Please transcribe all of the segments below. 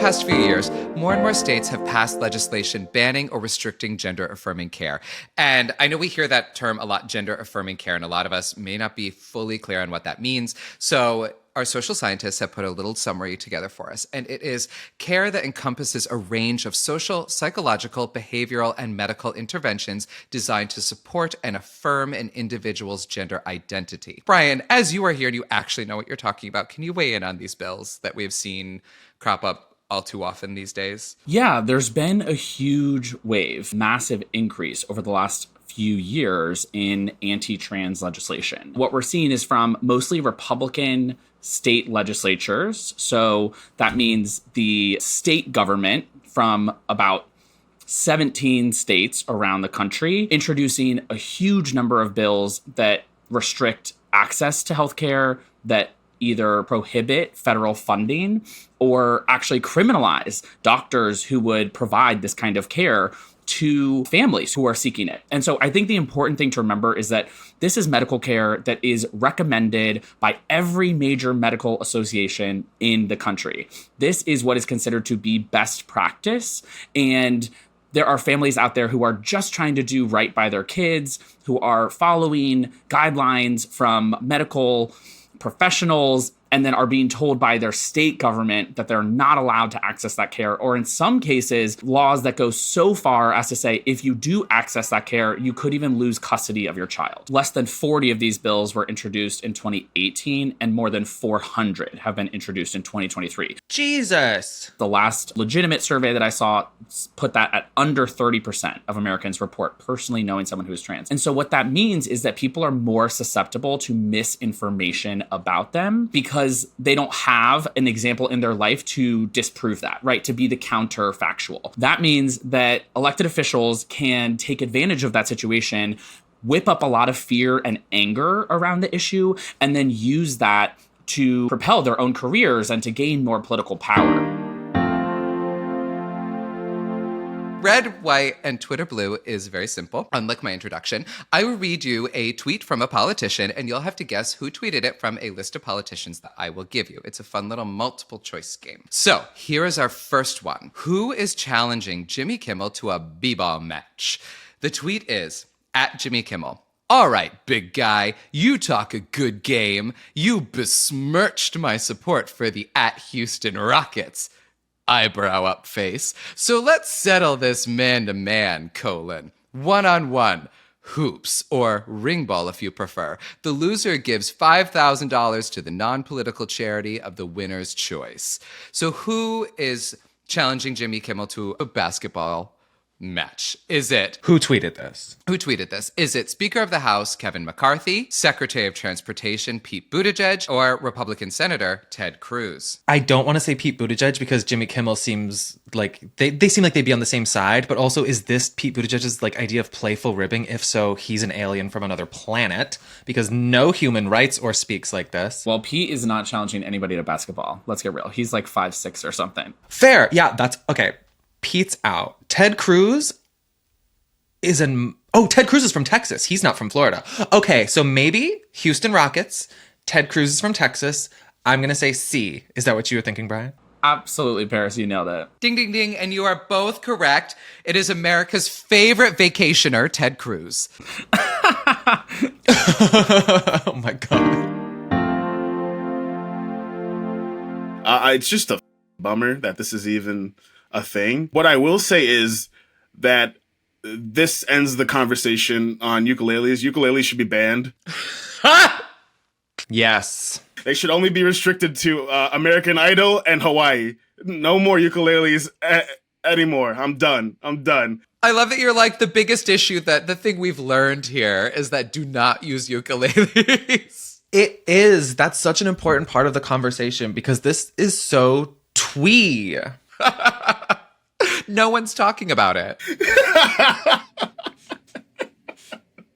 past few years, more and more states have passed legislation banning or restricting gender-affirming care. And I know we hear that term a lot, gender-affirming care, and a lot of us may not be fully clear on what that means. So our social scientists have put a little summary together for us, and it is care that encompasses a range of social, psychological, behavioral, and medical interventions designed to support and affirm an individual's gender identity. Brian, as you are here and you actually know what you're talking about, can you weigh in on these bills that we've seen crop up all too often these days? Yeah, there's been a huge wave, massive increase over the last few years in anti-trans legislation. What we're seeing is from mostly Republican state legislatures. So that means the state government from about 17 states around the country, introducing a huge number of bills that restrict access to healthcare, that either prohibit federal funding or actually criminalize doctors who would provide this kind of care to families who are seeking it. And so I think the important thing to remember is that this is medical care that is recommended by every major medical association in the country. This is what is considered to be best practice. And there are families out there who are just trying to do right by their kids, who are following guidelines from medical professionals, and then are being told by their state government that they're not allowed to access that care, or in some cases, laws that go so far as to say, if you do access that care, you could even lose custody of your child. Less than 40 of these bills were introduced in 2018, and more than 400 have been introduced in 2023. Jesus! The last legitimate survey that I saw put that at under 30% of Americans report personally knowing someone who is trans. And so what that means is that people are more susceptible to misinformation about them because they don't have an example in their life to disprove that, right? To be the counterfactual. That means that elected officials can take advantage of that situation, whip up a lot of fear and anger around the issue, and then use that to propel their own careers and to gain more political power. Red, white, and Twitter blue is very simple. Unlike my introduction, I will read you a tweet from a politician, and you'll have to guess who tweeted it from a list of politicians that I will give you. It's a fun little multiple choice game. So here is our first one. Who is challenging Jimmy Kimmel to a b-ball match? The tweet is, at Jimmy Kimmel. All right, big guy, you talk a good game. You besmirched my support for the at Houston Rockets. Eyebrow up face. So let's settle this man-to-man, one-on-one, hoops, or ring ball if you prefer. The loser gives $5,000 to the non-political charity of the winner's choice. So who is challenging Jimmy Kimmel to a basketball match? Is it... Who tweeted this? Who tweeted this? Is it Speaker of the House Kevin McCarthy, Secretary of Transportation Pete Buttigieg, or Republican Senator Ted Cruz? I don't want to say Pete Buttigieg because Jimmy Kimmel seems like they seem like they'd be on the same side, but also is this Pete Buttigieg's like idea of playful ribbing? If so, he's an alien from another planet because no human writes or speaks like this. Well, Pete is not challenging anybody to basketball. Let's get real. He's like 5'6" or something. Fair. Yeah, that's okay. Pete's out. Ted Cruz is Ted Cruz is from Texas. He's not from Florida. Okay, so maybe Houston Rockets. Ted Cruz is from Texas. I'm going to say C. Is that what you were thinking, Brian? Absolutely, Paris. You nailed it. Ding, ding, ding. And you are both correct. It is America's favorite vacationer, Ted Cruz. Oh, my God. It's just a bummer that this is even a thing. What I will say is that this ends the conversation on ukuleles. Ukuleles should be banned. Yes. They should only be restricted to American Idol and Hawaii. No more ukuleles anymore. I'm done. I love that you're like the biggest issue, that the thing we've learned here is that do not use ukuleles. It is. That's such an important part of the conversation because this is so twee. No one's talking about it.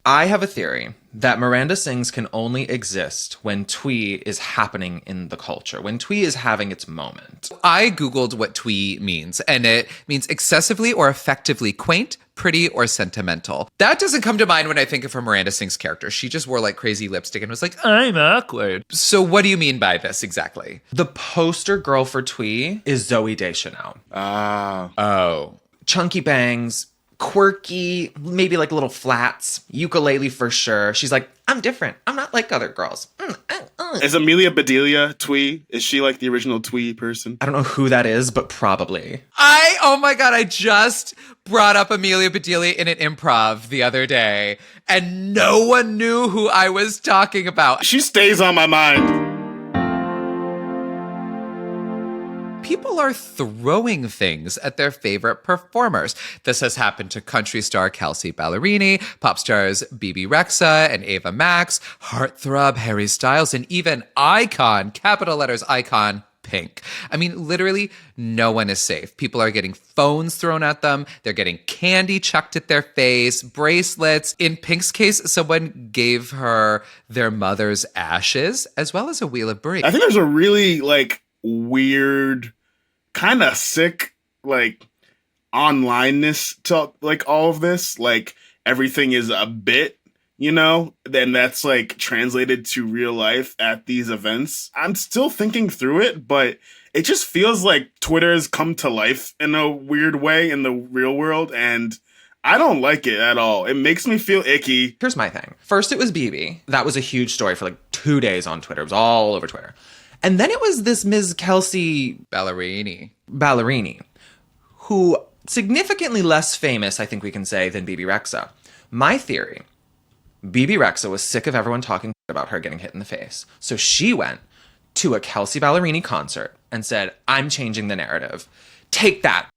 I have a theory that Miranda Sings can only exist when twee is happening in the culture, when twee is having its moment. I Googled what twee means, and it means excessively or effectively quaint, pretty, or sentimental. That doesn't come to mind when I think of her Miranda Sings character. She just wore like crazy lipstick and was like, I'm awkward. So what do you mean by this exactly? The poster girl for twee is Zoe Deschanel. Oh. Chunky bangs, quirky, maybe like little flats, ukulele for sure. She's like, I'm different. I'm not like other girls. Is Amelia Bedelia twee? Is she like the original twee person? I don't know who that is, but probably. Oh my God, I just brought up Amelia Bedelia in an improv the other day, and no one knew who I was talking about. She stays on my mind. People are throwing things at their favorite performers. This has happened to country star Kelsey Ballerini, pop stars BB Rexa and Ava Max, heartthrob Harry Styles, and even icon, capital letters icon, Pink. I mean, literally, no one is safe. People are getting phones thrown at them. They're getting candy chucked at their face, bracelets. In Pink's case, someone gave her their mother's ashes, as well as a wheel of brie. I think there's a really, like, weird, kind of sick, like, onlineness to, like, all of this. Like, everything is a bit, you know, then that's like translated to real life at these events. I'm still thinking through it, but it just feels like Twitter has come to life in a weird way in the real world, and I don't like it at all. It makes me feel icky. Here's my thing. First, it was BB. That was a huge story for like 2 days on Twitter. It was all over Twitter. And then it was this Ms. Kelsey Ballerini, who significantly less famous, I think we can say, than BB Rexa. My theory, BB Rexa was sick of everyone talking about her getting hit in the face. So she went to a Kelsey Ballerini concert and said, I'm changing the narrative. Take that,